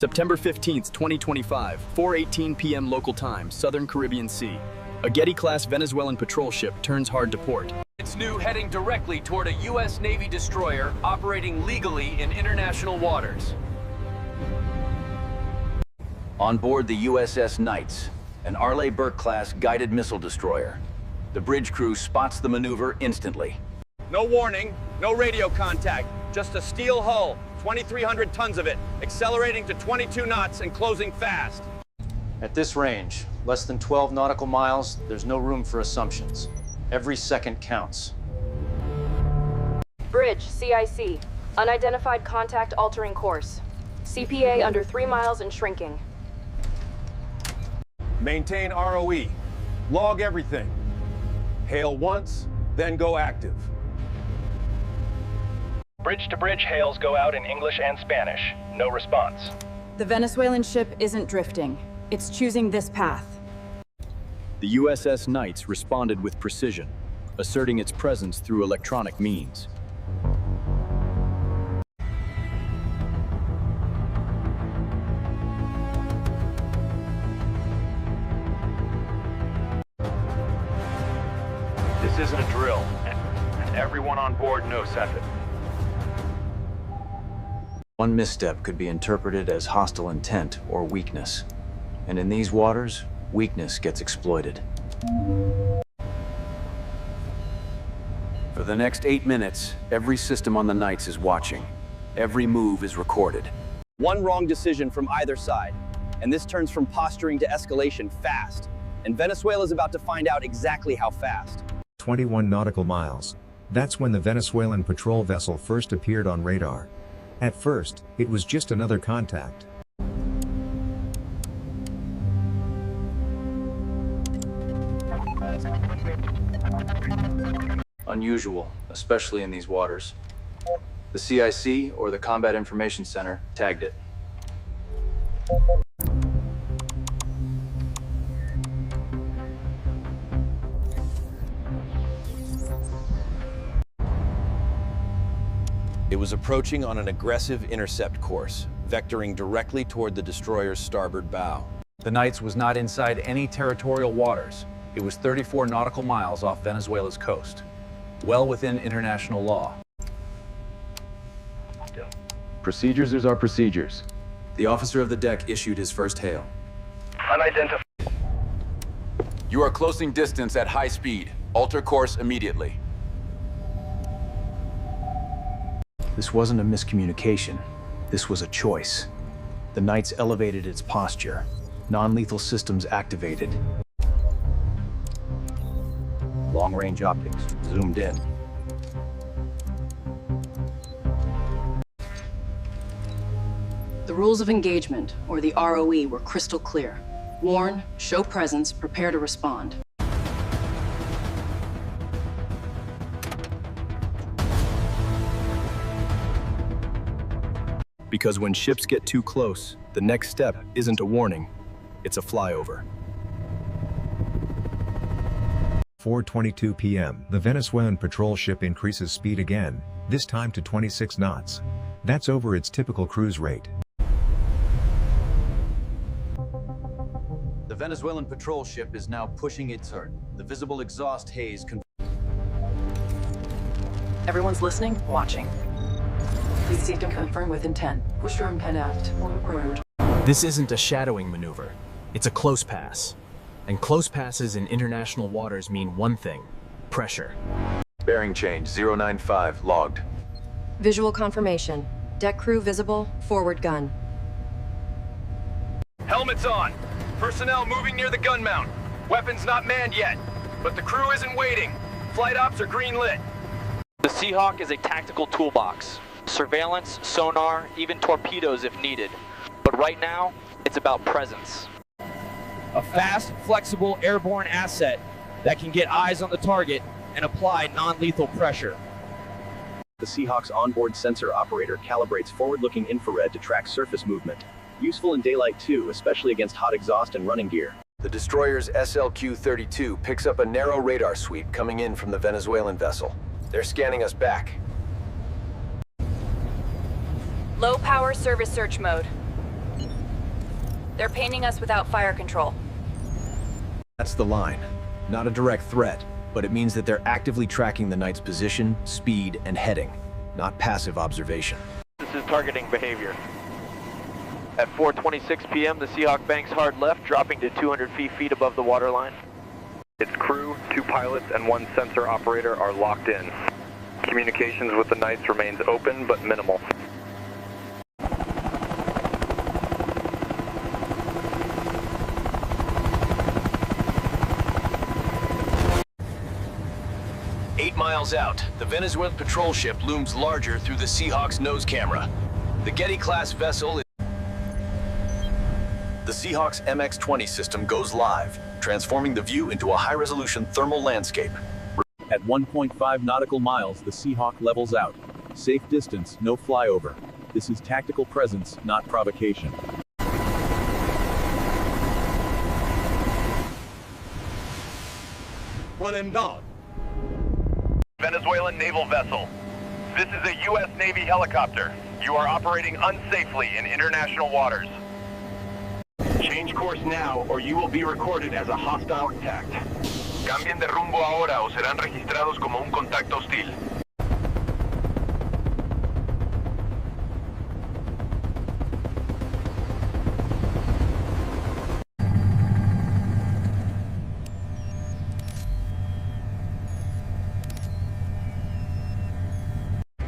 September 15th, 2025, 4:18 p.m. local time, Southern Caribbean Sea. A Getty-class Venezuelan patrol ship turns hard to port. It's new, heading directly toward a U.S. Navy destroyer operating legally in international waters. On board the USS Knights, an Arleigh Burke-class guided missile destroyer. The bridge crew spots the maneuver instantly. No warning, no radio contact, just a steel hull, 2,300 tons of it, accelerating to 22 knots and closing fast. At this range, less than 12 nautical miles, there's no room for assumptions. Every second counts. Bridge, CIC. Unidentified contact altering course. CPA under 3 miles and shrinking. Maintain ROE. Log everything. Hail once, then go active. Bridge-to-bridge hails go out in English and Spanish. No response. The Venezuelan ship isn't drifting. It's choosing this path. The USS Knights responded with precision, asserting its presence through electronic means. This isn't a drill, and everyone on board knows that. One misstep could be interpreted as hostile intent or weakness. And in these waters, weakness gets exploited. For the next 8 minutes, every system on the Knights is watching. Every move is recorded. One wrong decision from either side, and this turns from posturing to escalation fast. And Venezuela's about to find out exactly how fast. 21 nautical miles. That's when the Venezuelan patrol vessel first appeared on radar. At first, it was just another contact. Unusual, especially in these waters. The CIC, or the Combat Information Center, tagged it. It was approaching on an aggressive intercept course, vectoring directly toward the destroyer's starboard bow. The Knights was not inside any territorial waters. It was 34 nautical miles off Venezuela's coast, well within international law. Procedures are procedures. The officer of the deck issued his first hail. Unidentified. You are closing distance at high speed. Alter course immediately. This wasn't a miscommunication. This was a choice. The Knights elevated its posture. Non-lethal systems activated. Long-range optics zoomed in. The rules of engagement, or the ROE, were crystal clear. Warn, show presence, prepare to respond. Because when ships get too close, the next step isn't a warning, it's a flyover. 4:22 p.m. The Venezuelan patrol ship increases speed again, this time to 26 knots. That's over its typical cruise rate. The Venezuelan patrol ship is now pushing its hurt. The visible exhaust haze Everyone's listening, watching. Please seek to confirm with intent. Push room connect. This isn't a shadowing maneuver. It's a close pass. And close passes in international waters mean one thing: pressure. Bearing change 095 logged. Visual confirmation. Deck crew visible, forward gun. Helmets on. Personnel moving near the gun mount. Weapons not manned yet, but the crew isn't waiting. Flight ops are green lit. The Seahawk is a tactical toolbox. Surveillance, sonar, even torpedoes if needed. But right now, it's about presence. A fast, flexible airborne asset that can get eyes on the target and apply non-lethal pressure. The Seahawk's onboard sensor operator calibrates forward-looking infrared to track surface movement. Useful in daylight too, especially against hot exhaust and running gear. The destroyer's SLQ-32 picks up a narrow radar sweep coming in from the Venezuelan vessel. They're scanning us back. Low power service search mode. They're painting us without fire control. That's the line. Not a direct threat, but it means that they're actively tracking the Knights' position, speed, and heading, not passive observation. This is targeting behavior. At 4:26 p.m., the Seahawk banks hard left, dropping to 200 feet above the waterline. Its crew, 2 pilots, and 1 sensor operator are locked in. Communications with the Knights remains open but minimal. Miles out, the Venezuelan patrol ship looms larger through the Seahawk's nose camera. The Getty-class vessel is... The Seahawk's MX-20 system goes live, transforming the view into a high-resolution thermal landscape. At 1.5 nautical miles, the Seahawk levels out. Safe distance, no flyover. This is tactical presence, not provocation. One and done. Venezuelan naval vessel. This is a U.S. Navy helicopter. You are operating unsafely in international waters. Change course now, or you will be recorded as a hostile attack. Cambien de rumbo ahora o serán registrados como un contacto hostil.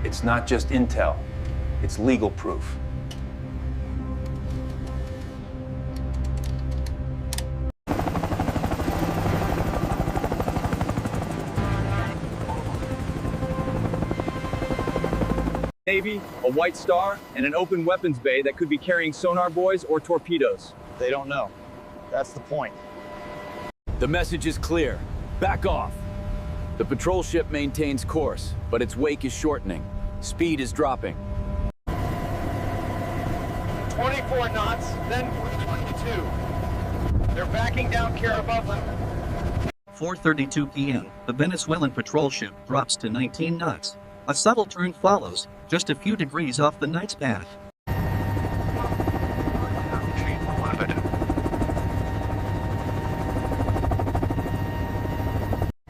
It's not just intel, it's legal proof. Navy, a white star, and an open weapons bay that could be carrying sonar buoys or torpedoes. They don't know. That's the point. The message is clear. Back off. The patrol ship maintains course, but its wake is shortening. Speed is dropping. 24 knots, then 22. They're backing down Caracas. 4:32 p.m., the Venezuelan patrol ship drops to 19 knots. A subtle turn follows, just a few degrees off the Knights' path.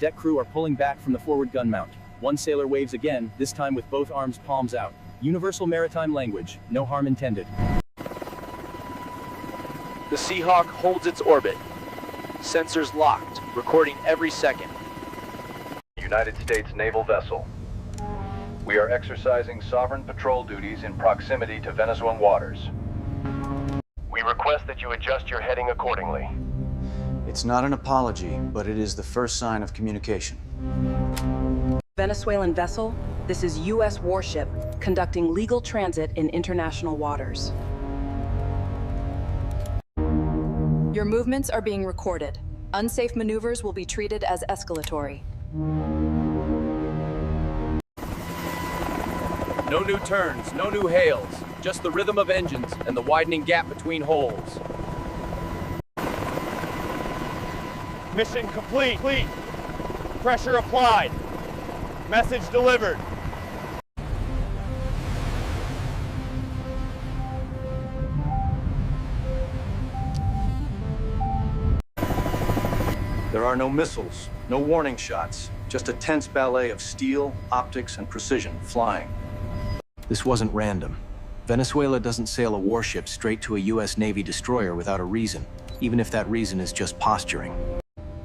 Deck crew are pulling back from the forward gun mount. One sailor waves again, this time with both arms palms out. Universal maritime language, no harm intended. The Seahawk holds its orbit. Sensors locked, recording every second. United States naval vessel. We are exercising sovereign patrol duties in proximity to Venezuelan waters. We request that you adjust your heading accordingly. It's not an apology, but it is the first sign of communication. Venezuelan vessel, this is U.S. Warship, conducting legal transit in international waters. Your movements are being recorded. Unsafe maneuvers will be treated as escalatory. No new turns, no new hails, just the rhythm of engines and the widening gap between holes. Mission complete. Pressure applied. Message delivered. There are no missiles, no warning shots, just a tense ballet of steel, optics, and precision flying. This wasn't random. Venezuela doesn't sail a warship straight to a U.S. Navy destroyer without a reason, even if that reason is just posturing.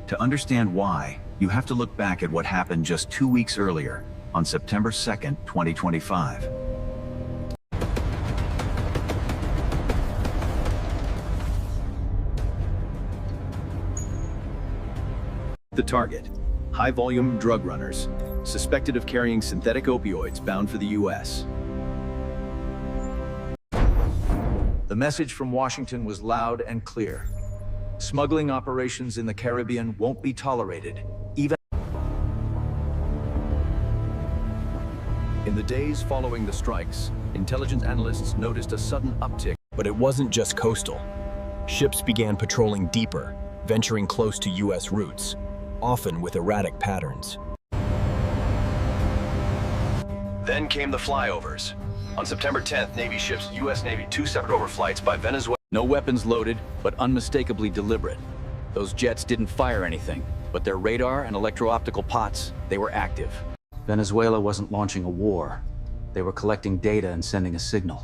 To understand why, you have to look back at what happened just 2 weeks earlier, on September 2nd, 2025. The target, high-volume drug runners, suspected of carrying synthetic opioids bound for the U.S. The message from Washington was loud and clear. Smuggling operations in the Caribbean won't be tolerated, even... In the days following the strikes, intelligence analysts noticed a sudden uptick. But it wasn't just coastal. Ships began patrolling deeper, venturing close to U.S. routes, often with erratic patterns. Then came the flyovers. On September 10th, Navy ships U.S. Navy 2 separate overflights by Venezuela. No weapons loaded, but unmistakably deliberate. Those jets didn't fire anything, but their radar and electro-optical pots, they were active. Venezuela wasn't launching a war. They were collecting data and sending a signal.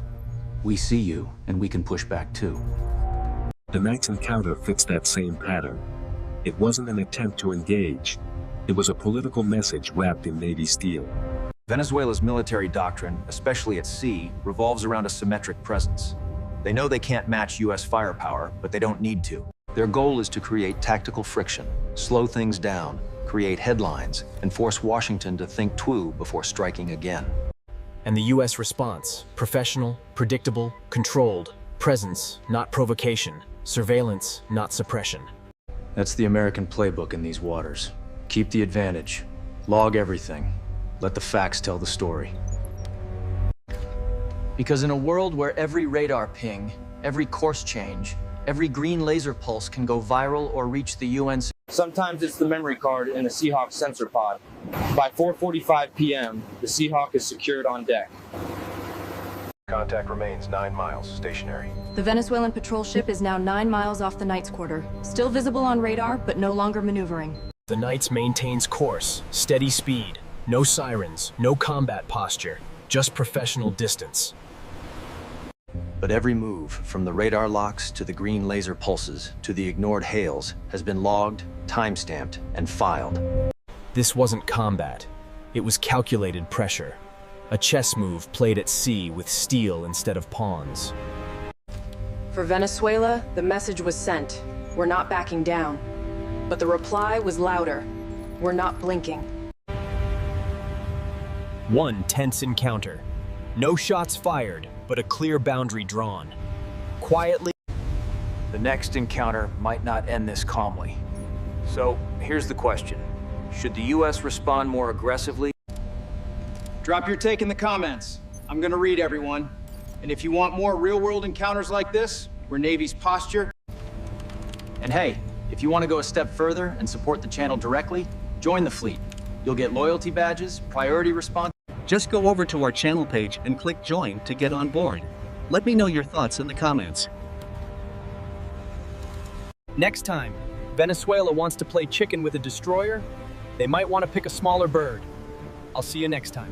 We see you, and we can push back too. The Knights encounter fits that same pattern. It wasn't an attempt to engage. It was a political message wrapped in Navy steel. Venezuela's military doctrine, especially at sea, revolves around a symmetric presence. They know they can't match US firepower, but they don't need to. Their goal is to create tactical friction, slow things down, create headlines, and force Washington to think twice before striking again. And the US response: professional, predictable, controlled, presence, not provocation, surveillance, not suppression. That's the American playbook in these waters. Keep the advantage. Log everything. Let the facts tell the story. Because in a world where every radar ping, every course change, every green laser pulse can go viral or reach the UN... Sometimes it's the memory card in the Seahawk sensor pod. By 4:45 p.m., the Seahawk is secured on deck. Contact remains 9 miles, stationary. The Venezuelan patrol ship is now 9 miles off the Knights' quarter. Still visible on radar, but no longer maneuvering. The Knights maintains course, steady speed, no sirens, no combat posture, just professional distance. But every move, from the radar locks to the green laser pulses to the ignored hails, has been logged, timestamped, and filed. This wasn't combat. It was calculated pressure. A chess move played at sea with steel instead of pawns. For Venezuela, the message was sent. We're not backing down. But the reply was louder. We're not blinking. One tense encounter. No shots fired, but a clear boundary drawn. Quietly, The next encounter might not end this calmly. So, here's the question. Should the US respond more aggressively? Drop your take in the comments. I'm gonna read everyone. And if you want more real-world encounters like this, where Navy's posture... And hey, if you want to go a step further and support the channel directly, join the fleet. You'll get loyalty badges, priority response. Just go over to our channel page and click join to get on board. Let me know your thoughts in the comments. next time Venezuela wants to play chicken with a destroyer, they might want to pick a smaller bird. I'll see you next time.